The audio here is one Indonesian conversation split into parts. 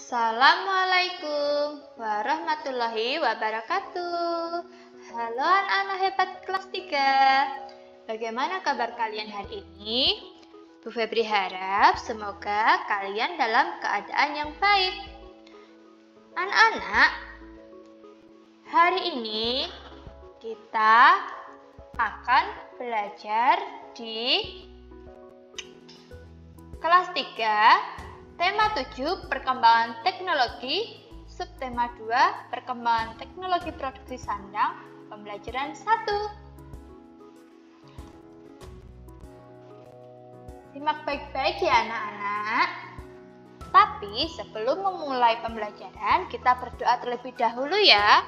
Assalamualaikum warahmatullahi wabarakatuh. Halo anak-anak hebat kelas 3. Bagaimana kabar kalian hari ini? Bu Febri harap semoga kalian dalam keadaan yang baik. Anak-anak, hari ini kita akan belajar di kelas 3. Tema 7, perkembangan teknologi. Subtema 2, perkembangan teknologi produksi sandang. Pembelajaran 1. Simak baik-baik ya anak-anak. Tapi sebelum memulai pembelajaran, kita berdoa terlebih dahulu ya.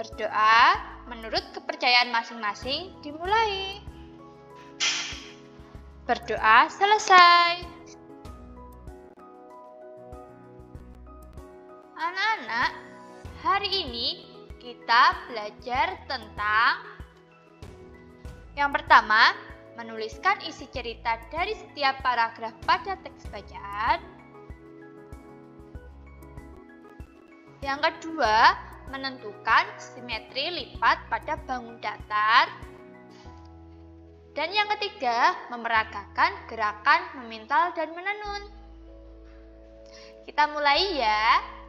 Berdoa menurut kepercayaan masing-masing dimulai. Berdoa selesai. Anak-anak, hari ini kita belajar tentang yang pertama, menuliskan isi cerita dari setiap paragraf pada teks bacaan. Yang kedua, menentukan simetri lipat pada bangun datar. Dan yang ketiga, memeragakan gerakan memintal dan menenun. Kita mulai ya.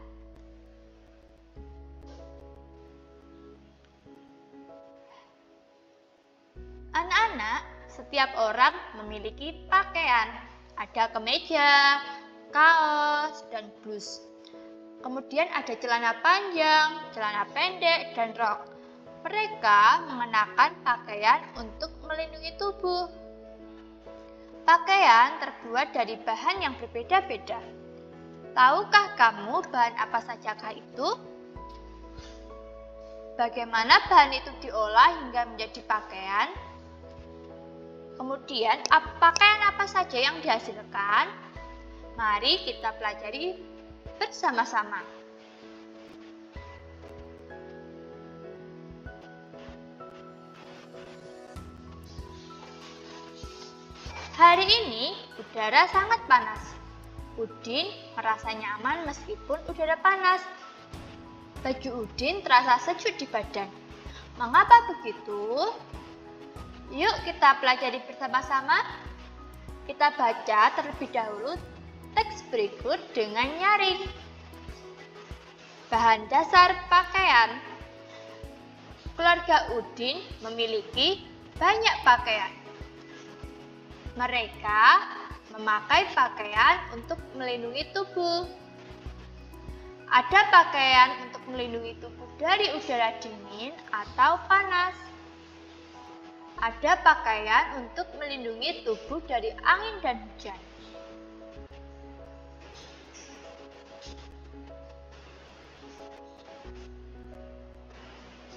Anak-anak, setiap orang memiliki pakaian. Ada kemeja, kaos, dan blus. Kemudian ada celana panjang, celana pendek, dan rok. Mereka mengenakan pakaian untuk melindungi tubuh. Pakaian terbuat dari bahan yang berbeda-beda. Tahukah kamu bahan apa sajakah itu? Bagaimana bahan itu diolah hingga menjadi pakaian? Kemudian, pakaian apa saja yang dihasilkan? Mari kita pelajari bersama-sama. Hari ini udara sangat panas. Udin merasa nyaman meskipun udara panas. Baju Udin terasa sejuk di badan. Mengapa begitu? Yuk kita pelajari bersama-sama. Kita baca terlebih dahulu teks berikut dengan nyaring. Bahan dasar pakaian. Keluarga Udin memiliki banyak pakaian. Mereka memakai pakaian untuk melindungi tubuh. Ada pakaian untuk melindungi tubuh dari udara dingin atau panas. Ada pakaian untuk melindungi tubuh dari angin dan hujan.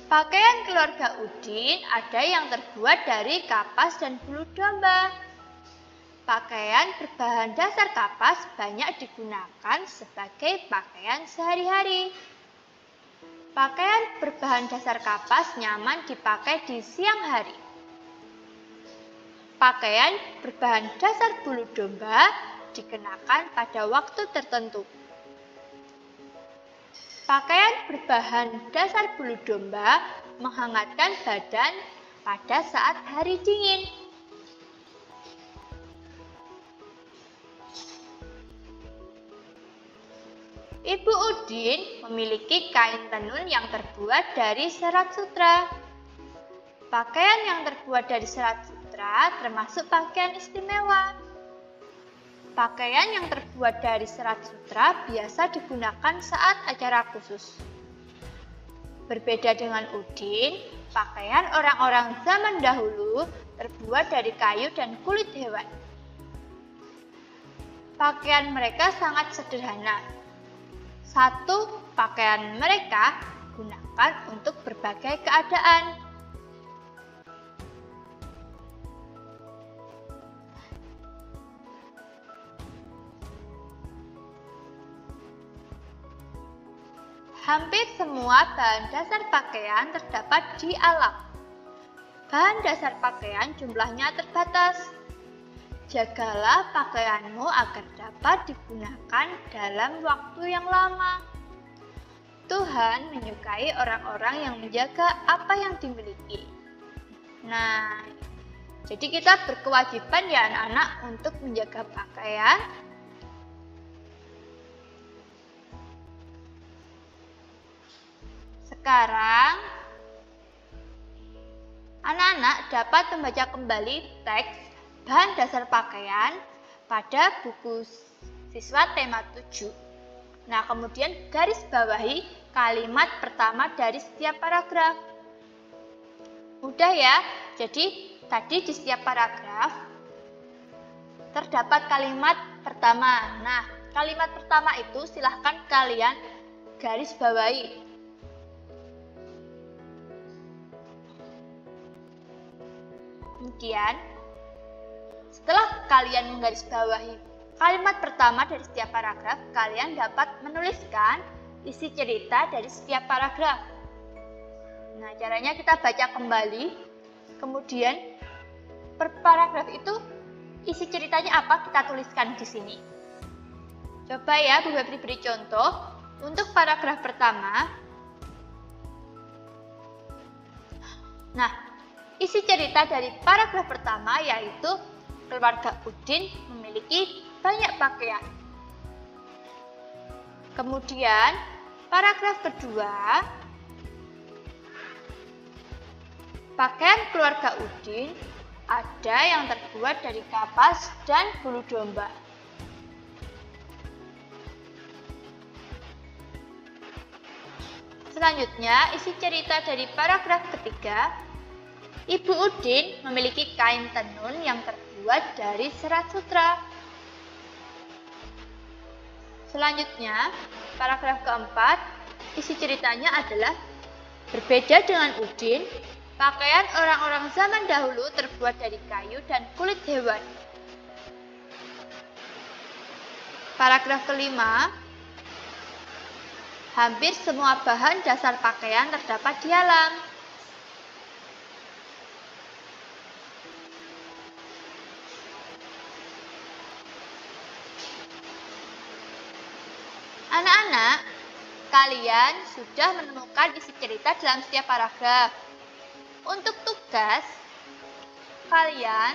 Pakaian keluarga Udin ada yang terbuat dari kapas dan bulu domba. Pakaian berbahan dasar kapas banyak digunakan sebagai pakaian sehari-hari. Pakaian berbahan dasar kapas nyaman dipakai di siang hari. Pakaian berbahan dasar bulu domba dikenakan pada waktu tertentu. Pakaian berbahan dasar bulu domba menghangatkan badan pada saat hari dingin. Ibu Udin memiliki kain tenun yang terbuat dari serat sutra. Pakaian yang terbuat dari serat sutra termasuk pakaian istimewa. Pakaian yang terbuat dari serat sutra biasa digunakan saat acara khusus. Berbeda dengan Udin, pakaian orang-orang zaman dahulu terbuat dari kayu dan kulit hewan. Pakaian mereka sangat sederhana. Satu pakaian mereka gunakan untuk berbagai keadaan. Hampir semua bahan dasar pakaian terdapat di alam. Bahan dasar pakaian jumlahnya terbatas. Jagalah pakaianmu agar dapat digunakan dalam waktu yang lama. Tuhan menyukai orang-orang yang menjaga apa yang dimiliki. Nah, jadi kita berkewajiban ya anak-anak untuk menjaga pakaian. Sekarang, anak-anak dapat membaca kembali teks bahan dasar pakaian pada buku siswa tema 7. Nah, kemudian garis bawahi kalimat pertama dari setiap paragraf. Mudah ya, jadi tadi di setiap paragraf terdapat kalimat pertama. Nah, kalimat pertama itu silahkan kalian garis bawahi. Kemudian, setelah kalian menggarisbawahi kalimat pertama dari setiap paragraf, kalian dapat menuliskan isi cerita dari setiap paragraf. Nah, caranya kita baca kembali, kemudian per paragraf itu isi ceritanya apa kita tuliskan di sini. Coba ya, Bu Febri beri contoh. Untuk paragraf pertama, nah, isi cerita dari paragraf pertama yaitu keluarga Udin memiliki banyak pakaian. Kemudian, paragraf kedua, pakaian keluarga Udin ada yang terbuat dari kapas dan bulu domba. Selanjutnya, isi cerita dari paragraf ketiga, Ibu Udin memiliki kain tenun yang terbuat dari serat sutra. Selanjutnya, paragraf keempat, isi ceritanya adalah berbeda dengan Udin, pakaian orang-orang zaman dahulu terbuat dari kayu dan kulit hewan. Paragraf kelima, hampir semua bahan dasar pakaian terdapat di alam. Anak-anak, kalian sudah menemukan isi cerita dalam setiap paragraf. Untuk tugas, kalian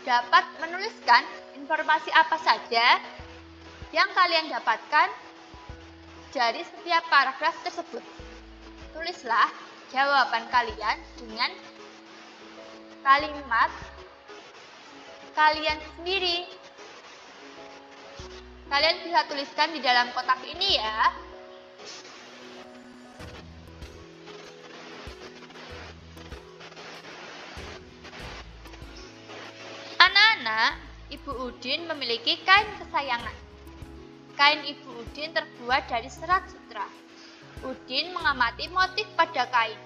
dapat menuliskan informasi apa saja yang kalian dapatkan dari setiap paragraf tersebut. Tulislah jawaban kalian dengan kalimat kalian sendiri. Kalian bisa tuliskan di dalam kotak ini ya. Anak-anak, Ibu Udin memiliki kain kesayangan. Kain Ibu Udin terbuat dari serat sutra. Udin mengamati motif pada kain.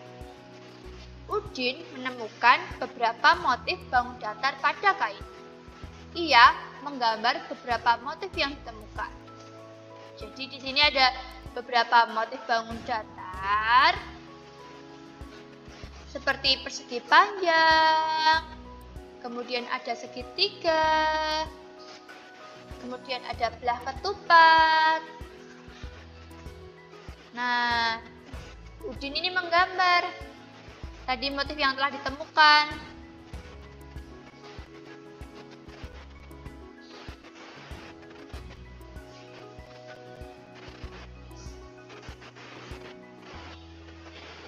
Udin menemukan beberapa motif bangun datar pada kain. Ia menggambar beberapa motif yang ditemukan. Jadi di sini ada beberapa motif bangun datar seperti persegi panjang, kemudian ada segitiga, kemudian ada belah ketupat. Nah, Udin ini menggambar tadi motif yang telah ditemukan.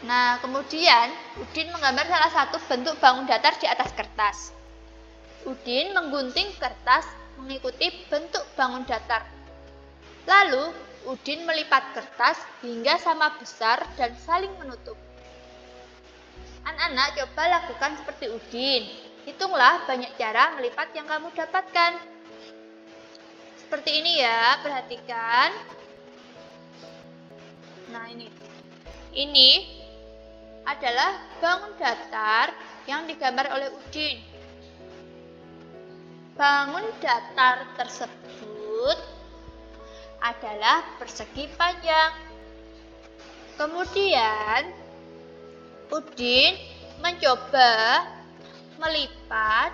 Nah, kemudian Udin menggambar salah satu bentuk bangun datar di atas kertas. Udin menggunting kertas mengikuti bentuk bangun datar. Lalu, Udin melipat kertas hingga sama besar dan saling menutup. Anak-anak, coba lakukan seperti Udin. Hitunglah banyak cara melipat yang kamu dapatkan. Seperti ini ya, perhatikan. Nah, ini adalah bangun datar yang digambar oleh Udin. Bangun datar tersebut adalah persegi panjang. Kemudian Udin mencoba melipat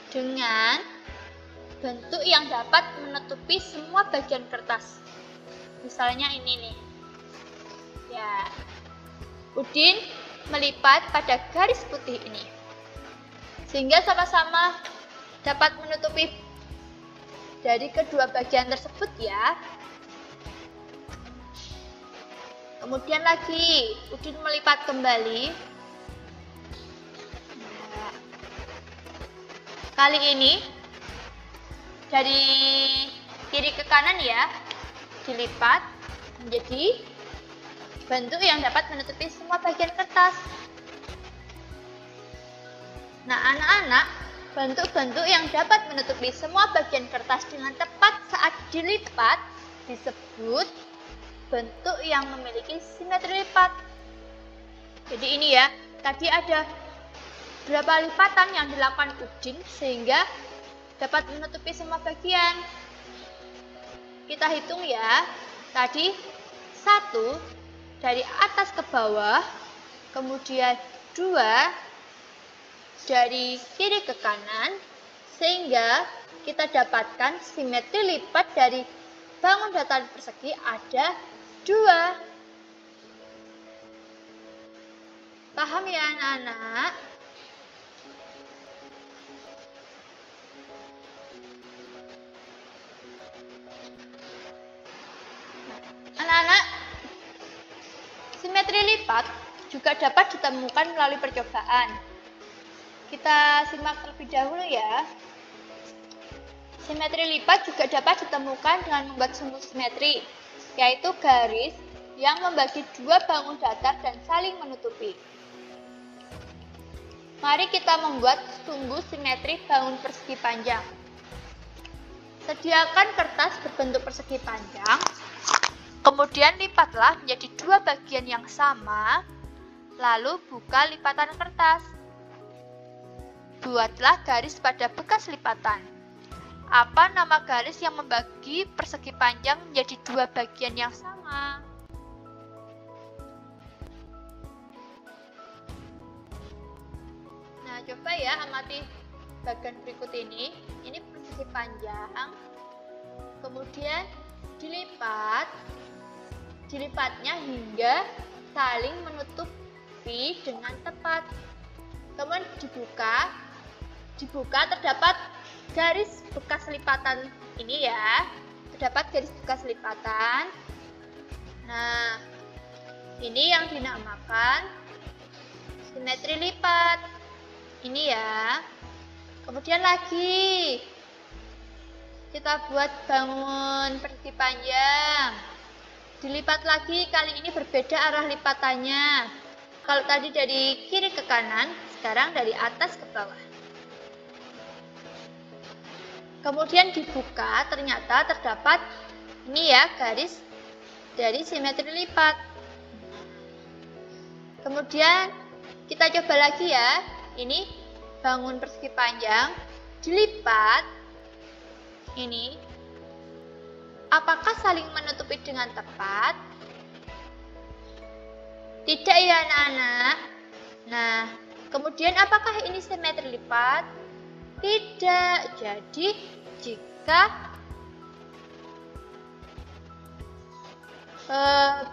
dengan bentuk yang dapat menutupi semua bagian kertas. Misalnya ini nih. Ya. Udin melipat pada garis putih ini. Sehingga sama-sama dapat menutupi dari kedua bagian tersebut ya. Kemudian lagi, Udin melipat kembali. Nah, kali ini dari kiri ke kanan ya, dilipat menjadi bentuk yang dapat menutupi semua bagian kertas. Nah, anak-anak, bentuk-bentuk yang dapat menutupi semua bagian kertas dengan tepat saat dilipat disebut bentuk yang memiliki simetri lipat. Jadi ini ya, tadi ada berapa lipatan yang dilakukan Udin sehingga dapat menutupi semua bagian. Kita hitung ya, tadi 1 dari atas ke bawah, kemudian 2 dari kiri ke kanan, sehingga kita dapatkan simetri lipat dari bangun datar persegi ada 2. Paham ya anak-anak? Anak-anak, simetri lipat juga dapat ditemukan melalui percobaan. Kita simak terlebih dahulu ya. Simetri lipat juga dapat ditemukan dengan membuat sumbu simetri, yaitu garis yang membagi dua bangun datar dan saling menutupi. Mari kita membuat sumbu simetri bangun persegi panjang. Sediakan kertas berbentuk persegi panjang, kemudian lipatlah menjadi dua bagian yang sama, lalu buka lipatan kertas. Buatlah garis pada bekas lipatan. Apa nama garis yang membagi persegi panjang menjadi dua bagian yang sama? Nah, coba ya amati bagian berikut ini. Ini persegi panjang, kemudian dilipatnya hingga saling menutupi dengan tepat. Kemudian dibuka terdapat garis bekas lipatan ini ya, terdapat garis bekas lipatan. Nah, ini yang dinamakan simetri lipat. Ini ya. Kemudian lagi kita buat bangun persegi panjang. Dilipat lagi, kali ini berbeda arah lipatannya. Kalau tadi dari kiri ke kanan, sekarang dari atas ke bawah. Kemudian dibuka, ternyata terdapat ini ya garis dari simetri lipat. Kemudian kita coba lagi ya. Ini bangun persegi panjang, dilipat. Ini apakah saling menutupi dengan tepat? Tidak ya anak-anak. Nah, kemudian apakah ini simetri lipat? Tidak. Jadi jika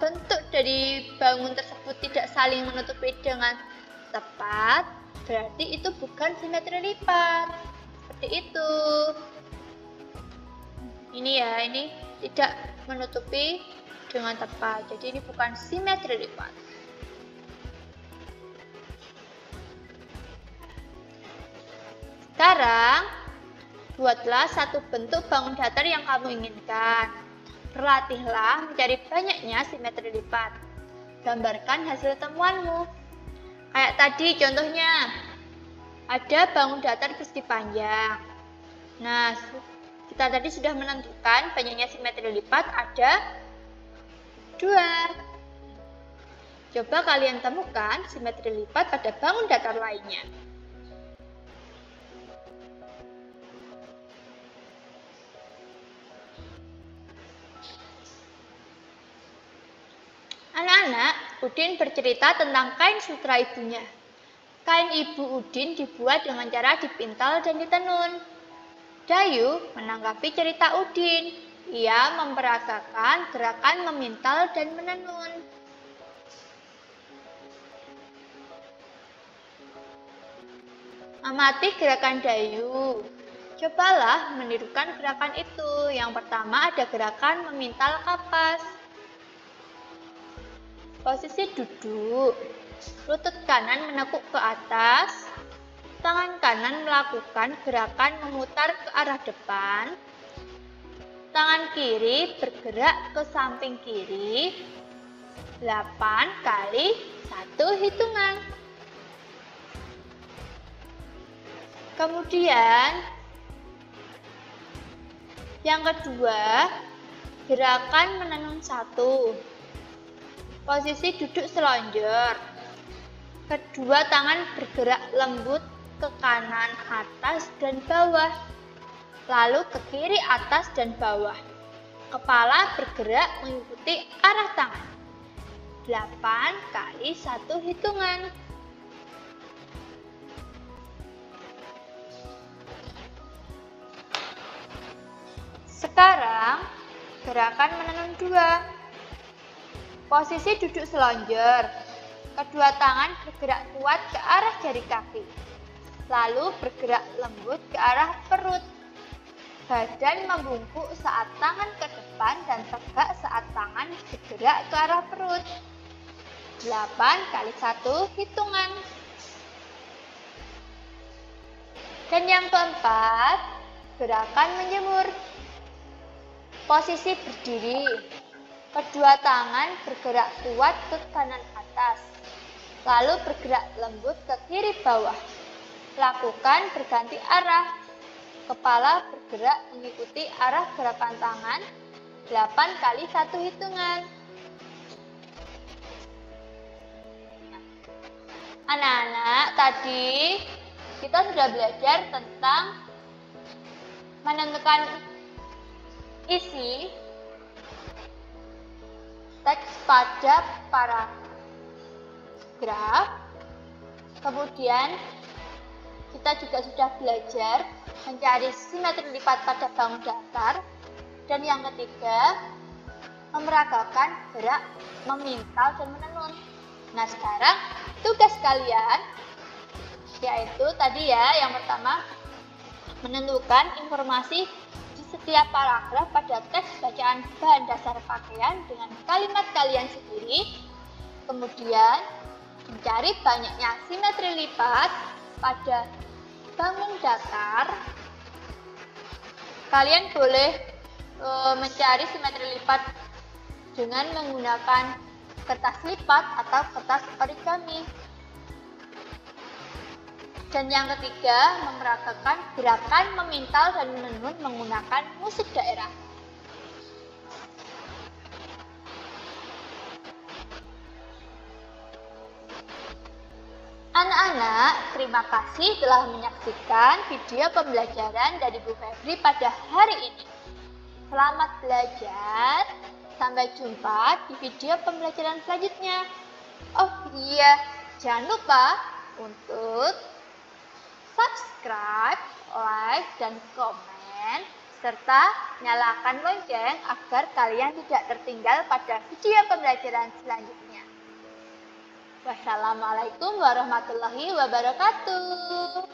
bentuk dari bangun tersebut tidak saling menutupi dengan tepat, berarti itu bukan simetri lipat. Seperti itu. Ini ya, ini tidak menutupi dengan tepat. Jadi ini bukan simetri lipat. Sekarang, buatlah satu bentuk bangun datar yang kamu inginkan. Berlatihlah mencari banyaknya simetri lipat. Gambarkan hasil temuanmu. Kayak tadi contohnya, ada bangun datar persegi panjang. Nah, kita tadi sudah menentukan banyaknya simetri lipat ada 2. Coba kalian temukan simetri lipat pada bangun datar lainnya. Anak-anak, Udin bercerita tentang kain sutra ibunya. Kain Ibu Udin dibuat dengan cara dipintal dan ditenun. Dayu menanggapi cerita Udin. Ia memperagakan gerakan memintal dan menenun. Amati gerakan Dayu. Cobalah menirukan gerakan itu. Yang pertama ada gerakan memintal kapas. Posisi duduk. Lutut kanan menekuk ke atas. Tangan kanan melakukan gerakan memutar ke arah depan. Tangan kiri bergerak ke samping kiri. 8 kali 1 hitungan. Kemudian yang kedua, gerakan menenun 1. Posisi duduk selonjor. Kedua tangan bergerak lembut ke kanan atas dan bawah. Lalu ke kiri atas dan bawah. Kepala bergerak mengikuti arah tangan. 8 kali 1 hitungan. Sekarang, gerakan menenun 2. Posisi duduk selonjor. Kedua tangan bergerak kuat ke arah jari kaki. Lalu bergerak lembut ke arah perut. Badan membungkuk saat tangan ke depan dan tegak saat tangan bergerak ke arah perut. 8 kali 1 hitungan. Dan yang keempat, gerakan menjemur. Posisi berdiri. Kedua tangan bergerak kuat ke kanan atas. Lalu bergerak lembut ke kiri bawah. Lakukan berganti arah. Kepala bergerak mengikuti arah gerakan tangan. 8 kali 1 hitungan. Anak-anak, tadi kita sudah belajar tentang menentukan isi teks pada paragraf. Kemudian kita juga sudah belajar mencari simetri lipat pada bangun datar. Dan yang ketiga, memeragakan gerak memintal dan menenun. Nah, sekarang tugas kalian yaitu tadi ya, yang pertama menentukan informasi di setiap paragraf pada teks bacaan bahan dasar pakaian dengan kalimat kalian sendiri. Kemudian mencari banyaknya simetri lipat pada bangun datar. Kalian boleh mencari simetri lipat dengan menggunakan kertas lipat atau kertas origami. Dan yang ketiga, memeragakan gerakan memintal dan menenun menggunakan musik daerah. Anak-anak, terima kasih telah menyaksikan video pembelajaran dari Bu Febri pada hari ini. Selamat belajar, sampai jumpa di video pembelajaran selanjutnya. Oh iya, jangan lupa untuk subscribe, like, dan komen, serta nyalakan lonceng agar kalian tidak tertinggal pada video pembelajaran selanjutnya. Wassalamualaikum warahmatullahi wabarakatuh.